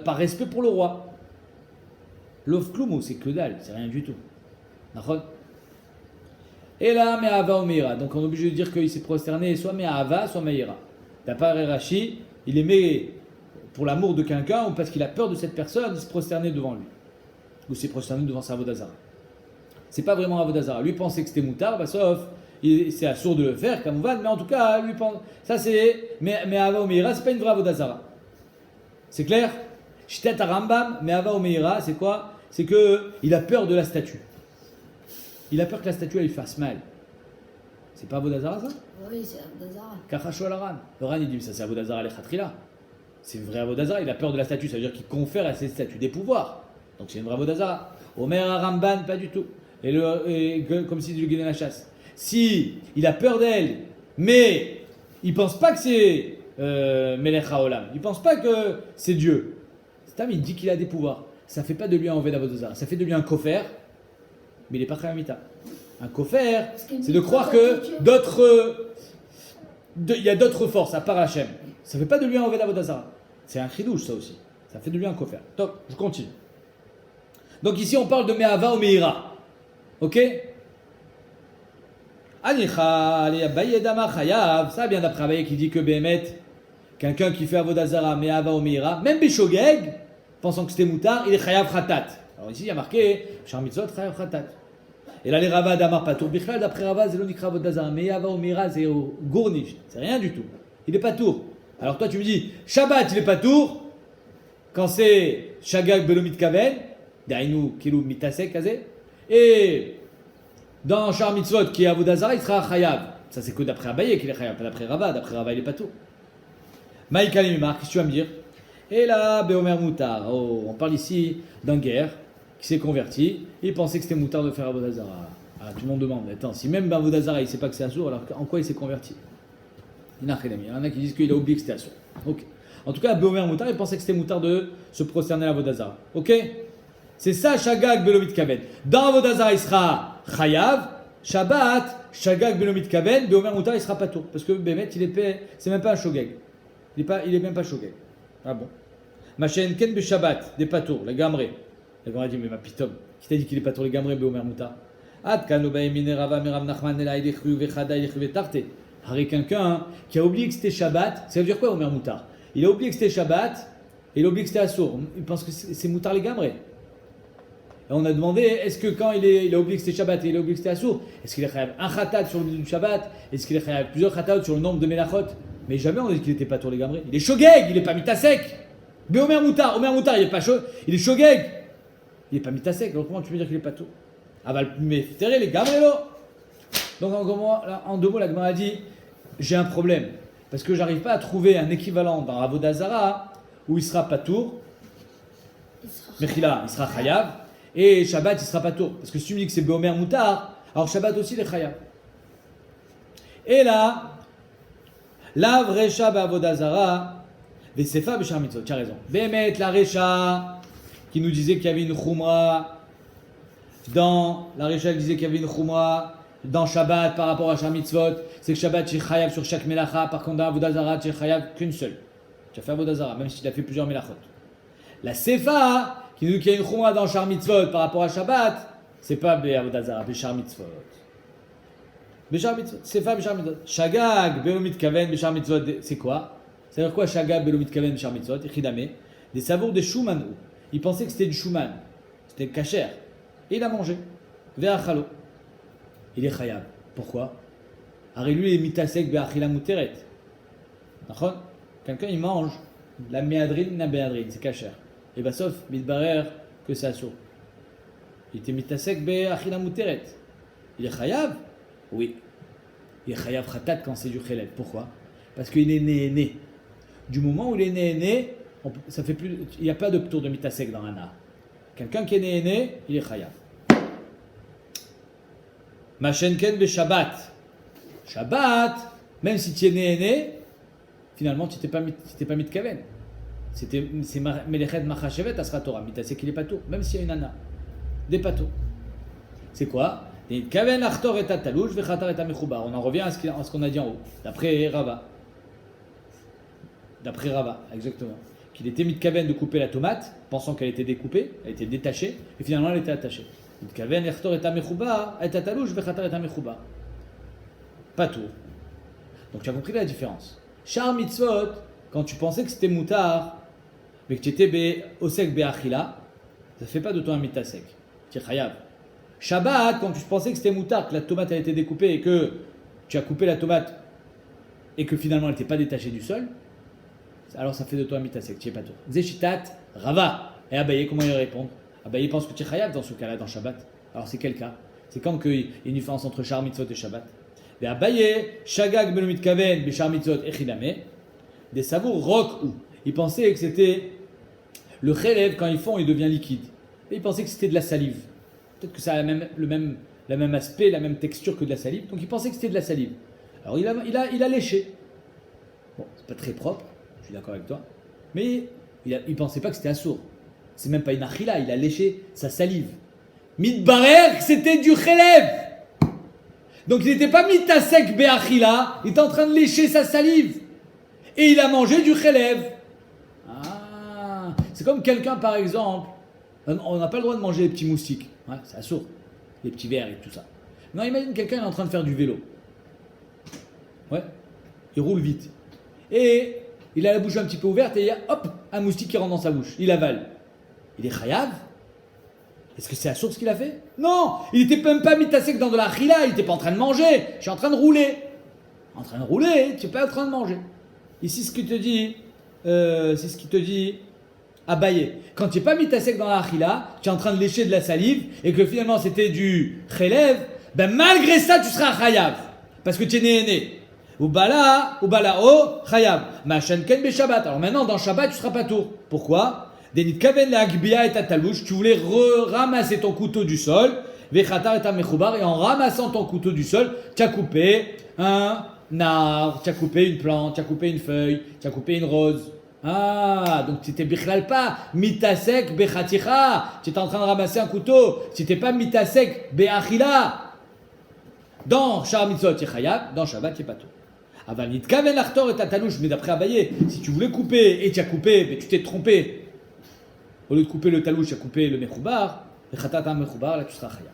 Speaker 1: par respect pour le roi. L'of Klumo, c'est que dalle, c'est rien du tout. D'accord? Et là, Me'ava ou Meira. Donc on est obligé de dire qu'il s'est prosterné soit Me'ava, soit Meira. D'après Rashi, il aimait pour l'amour de quelqu'un ou parce qu'il a peur de cette personne, il se prosternait devant lui. Ou s'est prosterné devant sa Avodazara. C'est pas vraiment Avodazara. Lui pensait que c'était Moutar, sauf c'est assourd de le faire, comme Van, mais en tout cas, lui pense. Ça c'est. Mais Ava ou Meira, c'est pas une vraie Avodazara. C'est clair? Shtet Rambam, mais Ava ou Meira, c'est quoi? C'est qu'il a peur de la statue. Il a peur que la statue elle lui fasse mal. C'est pas Avodazara ça?
Speaker 2: Oui, c'est Avodazara.
Speaker 1: Kachashu al Ran. Le Ran il dit, mais ça c'est Avodazara al-Khatrila. C'est une vraie Avodazara, il a peur de la statue, ça veut dire qu'il confère à cette statue des pouvoirs. Donc c'est une vraie Avodazara. Omer Ramban, pas du tout. Et comme si Dieu gagnait la chasse. Si il a peur d'elle, mais il pense pas que c'est Melech HaOlam, il pense pas que c'est Dieu. C'est il dit qu'il a des pouvoirs. Ça fait pas de lui un Oved Avodazara, ça fait de lui un kofer, mais il est pas Khamita. Un kofer, c'est de croire que il y a d'autres forces à part Hachem. Ça fait pas de lui un Oved Avodazara. C'est un chidouche ça aussi. Ça fait de lui un kofer. Top, je continue. Donc ici on parle de Me'ava ou Meira. Ok? Ça vient d'après Abaye qui dit que Bémet, quelqu'un qui fait Avodazara, Me'ava ou Meira, même Bishogeg, pensant que c'était Moutar, il est Chayav Khatat. Alors ici il y a marqué Shar Mitzvot Chayav Khatat. Et là les Rava d'Amar Patour Bichlal, d'après Rava, c'est l'onikra Avodazara, Me'ava ou Meira, c'est au Gournish. C'est rien du tout. Il est pas tour. Alors toi tu me dis, Shabbat il est pas tour, quand c'est Shagag Belomit Kaven, Dainu Kilou Mitasek Kazé, et dans Shar Mitzvot qui est Avodazara, il sera Chayav. Ça c'est que d'après Abaye qu'il est Chayav, pas d'après Rava. D'après Rava il est pas tout. Maïka Limimar, qu'est-ce que tu vas me dire? Et là, Beomer Moutar. Oh, on parle ici d'un guerre qui s'est converti. Il pensait que c'était Moutar de faire Avodazara. Ah, tout le monde demande. Attends, si même Avodazara il sait pas que c'est Assour, alors en quoi il s'est converti? Il y en a qui disent qu'il a oublié que c'était Assour. Ok. En tout cas, Beomer Moutar, il pensait que c'était Moutar de se prosterner à Avodazara. Ok? C'est ça, Shagag Belomit Kaven. Dans Avodazara, il sera Chayav. Shabbat, Shagag Belomit Kaven. Beomer Moutar, il sera pas tour. Parce que Bémet, c'est même pas un Shogeg. Il est même pas Shogeg. Ah bon. Machen Ken Be Shabbat, des patours, la Gamré. La Gamré dit, mais ma pitom. Qui t'a dit qu'il est pas tour, les Gamré, Beomer Moutar? Ad Kanobae Minerava Merav Nachman Ela Ilechru Vechada Ilechru Tarte. Avec quelqu'un qui a oublié que c'était Shabbat, ça veut dire quoi, Omer Moutar? Il a oublié que c'était Shabbat et il a oublié que c'était Assour. Il pense que c'est Moutar les Gamré. Et on a demandé, est-ce que quand il a oublié que c'était Shabbat et il a oublié que c'était Assour, est-ce qu'il a fait un khatat sur le du Shabbat? Est-ce qu'il a fait plusieurs khatat sur le nombre de Melachot? Mais jamais on a dit qu'il n'était pas tour les Gamré. Il est Shogeg, il n'est pas Mitasek. Mais Omer Moutar, il est pas il est Shogeg. Il n'est pas Mitasek. Alors comment tu veux dire qu'il n'est pas tour? Ah bah, mais terré les Gamré là. Donc en deux mots, la Gemara a dit, j'ai un problème. Parce que j'arrive pas à trouver un équivalent dans Avodazara où il sera pas tour. Mechila, il sera Chayav. Et Shabbat, il sera pas tour. Parce que si tu me dis que c'est Beomer Moutar, alors Shabbat aussi, il est Chayav. Et là, Lav Recha Be'avodazara, Vesefa Beshar Mitzvot. Tu as raison. Behemet, la Recha, qui nous disait qu'il y avait une Khumra. La Recha disait qu'il y avait une Khumra dans Shabbat par rapport à Shar Mitzvot. C'est que Shabbat, tu es chayav sur chaque melacha. Par contre, dans Avodazara, tu es chayav qu'une seule. Tu as fait Avodazara, même si tu as fait plusieurs melachot. La Sefa, qui nous dit qu'il y a une Khumra dans Shar Mitzvot par rapport à Shabbat, c'est pas Be'avodazara, Beshar Mitzvot. Beshar Mitzvot, Sefa Beshar Mitzvot. Shagag, Be'lo Mitkaven, Beshar Mitzvot, c'est quoi? C'est-à-dire quoi Shagag, Be'lo Mitkaven, Beshar Mitzvot? Echidame, des savours de Shuman. Il pensait que c'était du Shuman, c'était kasher. Et il a mangé. Ve'achalo. Il est chayav. Pourquoi? Alors lui, il est mitasek be'achila muteret. D'accord? Quelqu'un, il mange la méadrine, la béadrine, c'est kasher. Et bah, sauf, mitbarer, que c'est assourd. Il était mitasek be'achila muteret. Il est chayav? Oui. Il est chayav khatat quand c'est du chelev. Pourquoi? Parce qu'il est né. Du moment où il est né, ça fait plus, il n'y a pas de tour de mitasek dans un art. Quelqu'un qui est né, il est chayav. Machenken be Shabbat. Shabbat, même si tu es né, finalement tu n'étais pas mitkaven. C'est melechet machashevet asra Torah. Mitasek il est pato, même s'il y a une ana. Des patos. C'est quoi? On en revient à ce qu'on a dit en haut, d'après Rava, exactement. Qu'il était mitkaven de couper la tomate, pensant qu'elle était découpée, elle était détachée, et finalement elle était attachée. Mitkaven l'achtor et amechouba, et atalouche vechatar et amechouba. Pas tout. Donc tu as compris la différence. Shar mitzvot, quand tu pensais que c'était moutar, mais que tu étais osek be'achila, ça ne fait pas de toi un mitasek. Tu es chayav. Shabbat, quand tu pensais que c'était moutard, que la tomate a été découpée et que tu as coupé la tomate et que finalement elle n'était pas détachée du sol, alors ça fait de toi un mitasek, tu es pas tout. Zeshitat, Rava. Et Abaye, comment il répond? Abaye pense que tu es chayav dans ce cas-là, dans Shabbat. Alors c'est quel cas? C'est quand il y a une différence entre Shar Mitzvot et Shabbat. Et Abaye, Shagag Belo Mitkaven, Beshar Mitzvot et Chidame, des savours rock ou. Il pensait que c'était le chelev, quand ils font, il devient liquide. Et il pensait que c'était de la salive. Peut-être que ça a le même aspect, la même texture que de la salive. Donc il pensait que c'était de la salive. Alors il a léché. Bon, c'est pas très propre, je suis d'accord avec toi. Mais il pensait pas que c'était assourd. C'est même pas une achila, il a léché sa salive. Mitbarer, c'était du chelev. Donc il n'était pas mitasek be'achila, il était en train de lécher sa salive. Et il a mangé du chelev. Ah, c'est comme quelqu'un par exemple, on n'a pas le droit de manger les petits moustiques. Ouais, c'est assourd, les petits vers et tout ça. Non, imagine quelqu'un est en train de faire du vélo. Ouais, il roule vite. Et il a la bouche un petit peu ouverte et il y a hop, un moustique qui rentre dans sa bouche. Il avale. Il est chayav. Est-ce que c'est assourd ce qu'il a fait? Non, il n'était même pas mitasek dans de la chila, il n'était pas en train de manger. Je suis en train de rouler. En train de rouler, tu n'es pas en train de manger. Ici, ce qu'il te dit, c'est ce qu'il te dit. Abaye. Quand tu n'es pas mitasek dans la achila, tu es en train de lécher de la salive et que finalement c'était du chelev, ben malgré ça tu seras chayav. Parce que tu es né. Ubala o chayav. Machan ken be Shabbat. Alors maintenant dans Shabbat tu seras pas tour. Pourquoi? Denit kaven la agbia et talouche. Tu voulais ramasser ton couteau du sol. Vechatar et amechoubar. Et en ramassant ton couteau du sol, tu as coupé un arbre, tu as coupé une plante, tu as coupé une feuille, tu as coupé une rose. Ah, donc tu n'étais bichlal pas mitasek bechaticha, tu étais en train de ramasser un couteau, tu n'étais pas mitasek beachila. Dans Shar Mitzvot tu es chayav, dans Shabbat tu es pas tout. Aval nitkaven l'achtor et tatalouche, mais d'après Abaye, si tu voulais couper et tu as coupé, mais tu t'es trompé. Au lieu de couper le talouche, tu as coupé le mechoubar, bechatat mechoubar, là tu seras chayav.